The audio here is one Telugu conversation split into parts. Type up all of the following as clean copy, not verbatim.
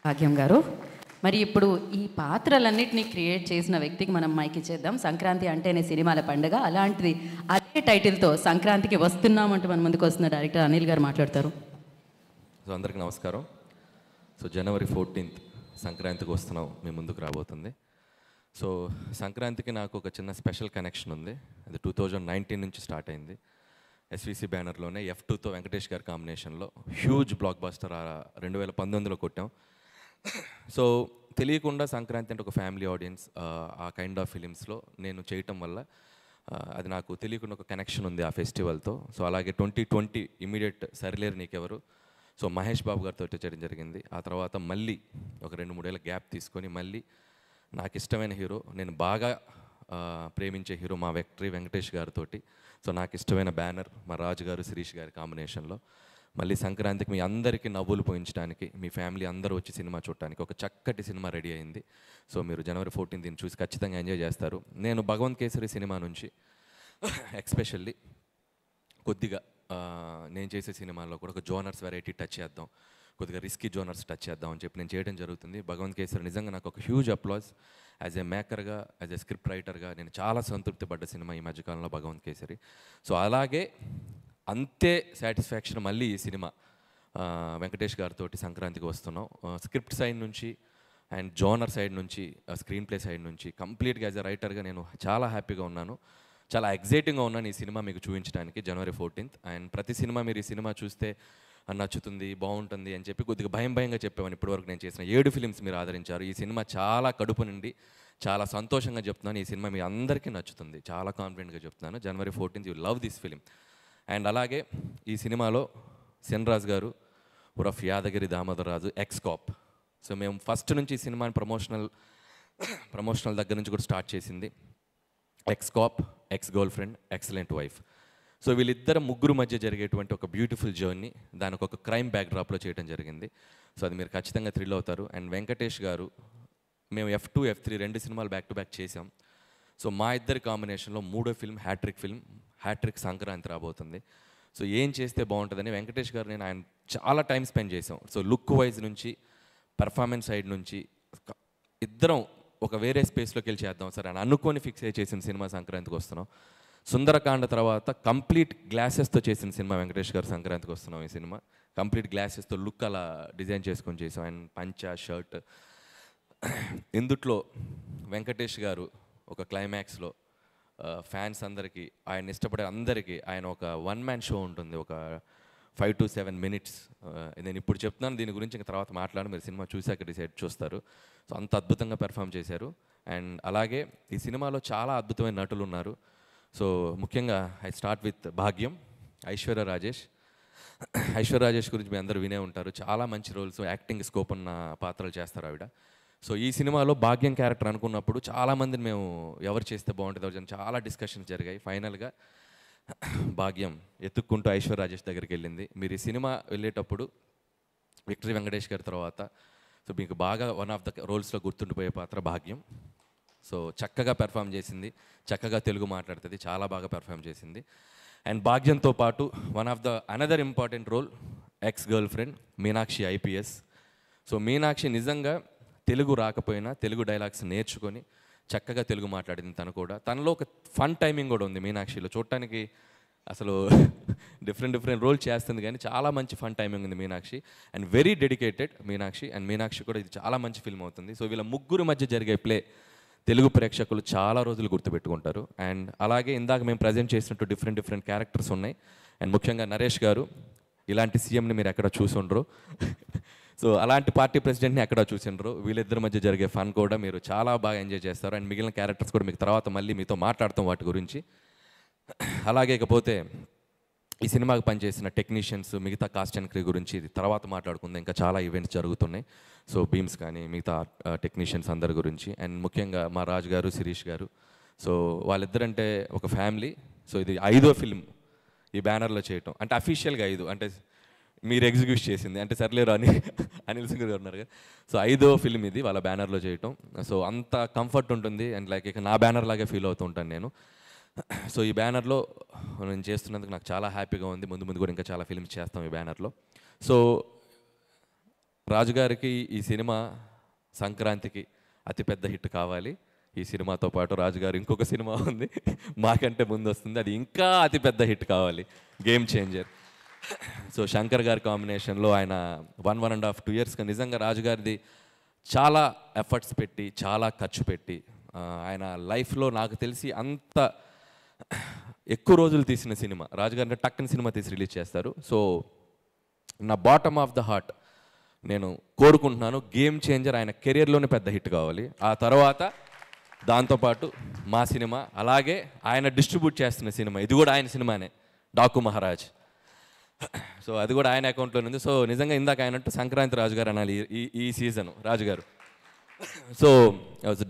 భాగ్యం గారు. మరి ఇప్పుడు ఈ పాత్రలన్నిటినీ క్రియేట్ చేసిన వ్యక్తికి మనం మైక్ ఇచ్చేద్దాం. సంక్రాంతి అంటేనే సినిమాల పండుగ. అలాంటిది అదే టైటిల్తో సంక్రాంతికి వస్తున్నామంటూ మన ముందుకు వస్తున్న డైరెక్టర్ అనిల్ గారు మాట్లాడతారు. సో అందరికీ నమస్కారం. సో January 14th సంక్రాంతికి వస్తున్నాం మీ ముందుకు రాబోతుంది. సో సంక్రాంతికి నాకు ఒక చిన్న స్పెషల్ కనెక్షన్ ఉంది. అది 2019 నుంచి స్టార్ట్ అయింది. ఎస్విసి బ్యానర్లోనే F2తో వెంకటేష్ గారి కాంబినేషన్లో హ్యూజ్ బ్లాక్ బస్టర్ 2019లో కొట్టాం. సో తెలియకుండా సంక్రాంతి అంటే ఒక ఫ్యామిలీ ఆడియన్స్, ఆ కైండ్ ఆఫ్ ఫిలిమ్స్లో నేను చేయటం వల్ల అది నాకు తెలియకుండా ఒక కనెక్షన్ ఉంది ఆ ఫెస్టివల్తో. సో అలాగే 2020 ఇమీడియట్ సరిలేరు నీకెవరు, సో మహేష్ బాబు గారితో చేయడం జరిగింది. ఆ తర్వాత మళ్ళీ ఒక 2-3 ఏళ్ళ గ్యాప్ తీసుకొని మళ్ళీ నాకు ఇష్టమైన హీరో, నేను బాగా ప్రేమించే హీరో మా వెంకటేష్ గారితో, సో నాకు ఇష్టమైన బ్యానర్ మా రాజు గారు శిరీష్ గారి కాంబినేషన్లో మళ్ళీ సంక్రాంతికి మీ అందరికీ నవ్వులు పోయించడానికి, మీ ఫ్యామిలీ అందరూ వచ్చి సినిమా చూడటానికి ఒక చక్కటి సినిమా రెడీ అయింది. సో మీరు January 14 దీన్ని చూసి ఖచ్చితంగా ఎంజాయ్ చేస్తారు. నేను భగవంత్ కేసరి సినిమా నుంచి ఎక్స్పెషల్లీ కొద్దిగా నేను చేసే సినిమాల్లో కూడా ఒక జోనర్స్ వెరైటీ టచ్ చేద్దాం, కొద్దిగా రిస్కీ జోనర్స్ టచ్ చేద్దాం అని చెప్పి నేను చేయడం జరుగుతుంది. భగవంత్ కేసరి నిజంగా నాకు ఒక హ్యూజ్ అప్లాజ్. యాజ్ ఏ మేకర్గా, యాజ్ ఏ స్క్రిప్ట్ రైటర్గా నేను చాలా సంతృప్తి పడ్డ సినిమా ఈ మధ్యకాలంలో భగవంత్ కేసరి. సో అలాగే అంతే సాటిస్ఫాక్షన్ మళ్ళీ ఈ సినిమా వెంకటేష్ గారితో సంక్రాంతికి వస్తున్నాం. స్క్రిప్ట్ సైడ్ నుంచి అండ్ జోనర్ సైడ్ నుంచి, స్క్రీన్ ప్లే సైడ్ నుంచి కంప్లీట్గా యాజ్ ఎ రైటర్గా నేను చాలా హ్యాపీగా ఉన్నాను, చాలా ఎగ్జైటింగ్గా ఉన్నాను ఈ సినిమా మీకు చూపించడానికి January 14th. అండ్ ప్రతి సినిమా మీరు ఈ సినిమా చూస్తే నచ్చుతుంది, బాగుంటుంది అని చెప్పి కొద్దిగా భయంగా చెప్పామని ఇప్పటివరకు నేను చేసిన 7 ఫిలిమ్స్ మీరు ఆదరించారు. ఈ సినిమా చాలా కడుపు నుండి చాలా సంతోషంగా చెప్తున్నాను, ఈ సినిమా మీ అందరికీ నచ్చుతుంది, చాలా కాన్ఫిడెంట్గా చెప్తున్నాను. January 14th you love this film. And అలాగే ఈ సినిమాలో సెన్రాజ్ గారు ఉరఫ్ యాదగిరి దామోదర్ రాజు ఎక్స్-కాప్. సో మేము ఫస్ట్ నుంచి ఈ సినిమాని ప్రమోషనల్ దగ్గర నుంచి కూడా స్టార్ట్ చేసింది X-cap, X-girl friend, excellent wife. So వీళ్ళిద్దరు ముగ్గురు మధ్య జరిగేటువంటి ఒక బ్యూటిఫుల్ జర్నీ దానికి ఒక క్రైమ్ బ్యాక్డ్రాప్లో చేయడం జరిగింది. సో అది మీరు ఖచ్చితంగా థ్రిల్ అవుతారు. అండ్ వెంకటేష్ గారు, మేము F2, F3 2 సినిమాలు బ్యాక్ టు బ్యాక్ చేసాం. సో మా ఇద్దరి కాంబినేషన్లో 3వ ఫిల్మ్ హ్యాట్రిక్ సంక్రాంతి రాబోతుంది. సో ఏం చేస్తే బాగుంటుందని వెంకటేష్ గారు నేను ఆయన చాలా టైం స్పెండ్ చేసాం. సో లుక్ వైజ్ నుంచి, పెర్ఫార్మెన్స్ సైడ్ నుంచి ఇద్దరం ఒక వేరే స్పేస్లోకి వెళ్ళి చేద్దాం సార్ అని అనుకొని ఫిక్స్ అయ్యి చేసిన సినిమా సంక్రాంతికి వస్తున్నాం. సుందరకాండ తర్వాత కంప్లీట్ గ్లాసెస్తో చేసిన సినిమా వెంకటేష్ గారు సంక్రాంతికి వస్తున్నాం. ఈ సినిమా కంప్లీట్ గ్లాసెస్తో లుక్ అలా డిజైన్ చేసుకొని చేసాం. అండ్ పంచా, షర్ట్. ఇందుట్లో వెంకటేష్ గారు ఒక క్లైమాక్స్లో ఫ్యాన్స్ అందరికీ, ఆయన ఇష్టపడే అందరికీ ఆయన ఒక 1-man షో ఉంటుంది, ఒక 5 to 7 minutes. నేను ఇప్పుడు చెప్తున్నాను, దీని గురించి ఇంకా తర్వాత మాట్లాడి మీరు సినిమా చూశాక డిసైడ్ చూస్తారు. సో అంత అద్భుతంగా పెర్ఫామ్ చేశారు. అండ్ అలాగే ఈ సినిమాలో చాలా అద్భుతమైన నటులు ఉన్నారు. సో ముఖ్యంగా ఐ స్టార్ట్ విత్ భాగ్యం, ఐశ్వర్య రాజేష్ గురించి మీ అందరూ వినే ఉంటారు. చాలా మంచి రోల్స్, యాక్టింగ్ స్కోప్ ఉన్న పాత్రలు చేస్తారు ఆవిడ. సో ఈ సినిమాలో భాగ్యం క్యారెక్టర్ అనుకున్నప్పుడు చాలామందిని మేము ఎవరు చేస్తే బాగుంటుంది చాలా డిస్కషన్స్ జరిగాయి. ఫైనల్గా భాగ్యం ఎత్తుక్కుంటూ ఐశ్వర్య రాజేష్ దగ్గరికి వెళ్ళింది. మీరు ఈ సినిమా వెళ్ళేటప్పుడు విక్టరీ వెంకటేష్ గారి తర్వాత సో మీకు బాగా వన్ ఆఫ్ ద రోల్స్లో గుర్తుండిపోయే పాత్ర భాగ్యం. సో చక్కగా పెర్ఫామ్ చేసింది, చక్కగా తెలుగు మాట్లాడుతుంది, చాలా బాగా పెర్ఫామ్ చేసింది. అండ్ భాగ్యంతో పాటు one of the another important role ex girlfriend Meenakshi IPS. So Meenakshi నిజంగా తెలుగు రాకపోయినా తెలుగు డైలాగ్స్ నేర్చుకొని చక్కగా తెలుగు మాట్లాడింది. తనలో ఒక ఫన్ టైమింగ్ కూడా ఉంది మీనాక్షిలో. చూడటానికి అసలు డిఫరెంట్ రోల్ చేస్తుంది కానీ చాలా మంచి ఫన్ టైమింగ్ ఉంది Meenakshi. And very dedicated Meenakshi. And Meenakshi కూడా ఇది చాలా మంచి ఫిల్మ్ అవుతుంది. సో వీళ్ళ ముగ్గురు మధ్య జరిగే ప్లే తెలుగు ప్రేక్షకులు చాలా రోజులు గుర్తుపెట్టుకుంటారు. అండ్ అలాగే ఇందాక మేము ప్రజెంట్ చేసినట్టు డిఫరెంట్ క్యారెక్టర్స్ ఉన్నాయి. అండ్ ముఖ్యంగా నరేష్ గారు, ఇలాంటి సీఎంని మీరు ఎక్కడ చూసుండ్రు, సో అలాంటి పార్టీ ప్రెసిడెంట్ని ఎక్కడ చూసిండ్రు. వీళ్ళిద్దరి మధ్య జరిగే ఫన్ కూడా మీరు చాలా బాగా ఎంజాయ్ చేస్తారు. అండ్ మిగిలిన క్యారెక్టర్స్ కూడా మీకు తర్వాత మళ్ళీ మీతో మాట్లాడతాం వాటి గురించి. అలాగే ఇకపోతే ఈ సినిమాకి పనిచేసిన టెక్నీషియన్స్, మిగతా కాస్ట్ అండ్ క్రూ గురించి ఇది తర్వాత మాట్లాడుకుందాం. ఇంకా చాలా ఈవెంట్స్ జరుగుతున్నాయి. సో బీమ్స్ కానీ మిగతా టెక్నీషియన్స్ అందరి గురించి. అండ్ ముఖ్యంగా మా రాజు గారు, శిరీష్ గారు, సో వాళ్ళిద్దరంటే ఒక ఫ్యామిలీ. సో ఇది 5వ ఫిల్మ్ ఈ బ్యానర్లో చేయటం, అంటే అఫీషియల్గా 5, అంటే మీరు ఎగ్జిక్యూట్ చేసింది అంటే సర్లేరు అనిల్ సింగ్ గారు ఉన్నారు కదా. సో 5వ ఫిల్మ్ ఇది వాళ్ళ బ్యానర్లో చేయటం. సో అంత కంఫర్ట్ ఉంటుంది. అండ్ లైక్ ఇక నా బ్యానర్ లాగే ఫీల్ అవుతూ ఉంటాను నేను. సో ఈ బ్యానర్లో నేను చేస్తున్నందుకు నాకు చాలా హ్యాపీగా ఉంది. ముందు కూడా ఇంకా చాలా ఫిల్మ్స్ చేస్తాం ఈ బ్యానర్లో. సో రాజుగారికి ఈ సినిమా సంక్రాంతికి అతిపెద్ద హిట్ కావాలి. ఈ సినిమాతో పాటు రాజుగారు ఇంకొక సినిమా ఉంది, మాకంటే ముందు వస్తుంది, అది ఇంకా అతిపెద్ద హిట్ కావాలి, గేమ్ చేంజర్. సో శంకర్ గారి కాంబినేషన్లో ఆయన 1.5-2 ఇయర్స్గా నిజంగా రాజుగారిది చాలా ఎఫర్ట్స్ పెట్టి, చాలా ఖర్చు పెట్టి, ఆయన లైఫ్లో నాకు తెలిసి అంత ఎక్కువ రోజులు తీసిన సినిమా రాజుగారిని టక్కని సినిమా తీసి రిలీజ్ చేస్తారు. సో నా బాటమ్ ఆఫ్ ద హార్ట్ నేను కోరుకుంటున్నాను, గేమ్ చేంజర్ ఆయన కెరియర్లోనే పెద్ద హిట్ కావాలి. ఆ తర్వాత దాంతోపాటు మా సినిమా, అలాగే ఆయన డిస్ట్రిబ్యూట్ చేస్తున్న సినిమా, ఇది కూడా ఆయన సినిమానే, డాకు మహారాజ్. సో అది కూడా ఆయన అకౌంట్లోనే ఉంది. సో నిజంగా ఇందాక ఆయనట్టు సంక్రాంతి రాజుగారు అనాలి ఈ సీజన్ రాజుగారు. సో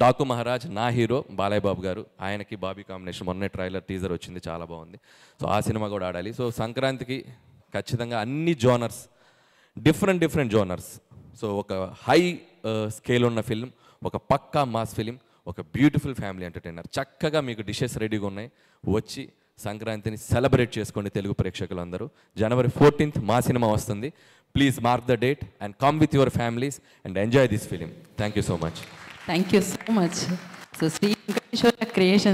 డాకు మహారాజ్ నా హీరో బాలయ్య బాబు గారు, ఆయనకి బాబీ కాంబినేషన్, మొన్నే ట్రైలర్ టీజర్ వచ్చింది, చాలా బాగుంది. సో ఆ సినిమా కూడా ఆడాలి. సో సంక్రాంతికి ఖచ్చితంగా అన్ని జోనర్స్, డిఫరెంట్ జోనర్స్, సో ఒక హై స్కేల్ ఉన్న ఫిల్మ్, ఒక పక్కా మాస్ ఫిలిం, ఒక బ్యూటిఫుల్ ఫ్యామిలీ ఎంటర్టైనర్. చక్కగా మీకు డిషెస్ రెడీగా ఉన్నాయి, వచ్చి సంక్రాంతిని సెలబ్రేట్ చేసుకోండి తెలుగు ప్రేక్షకులందరూ. January 14th మా సినిమా వస్తుంది. Please mark the date and come with your families and enjoy this film. Thank you so much. Thank you so much. So Shri Venkateswara creation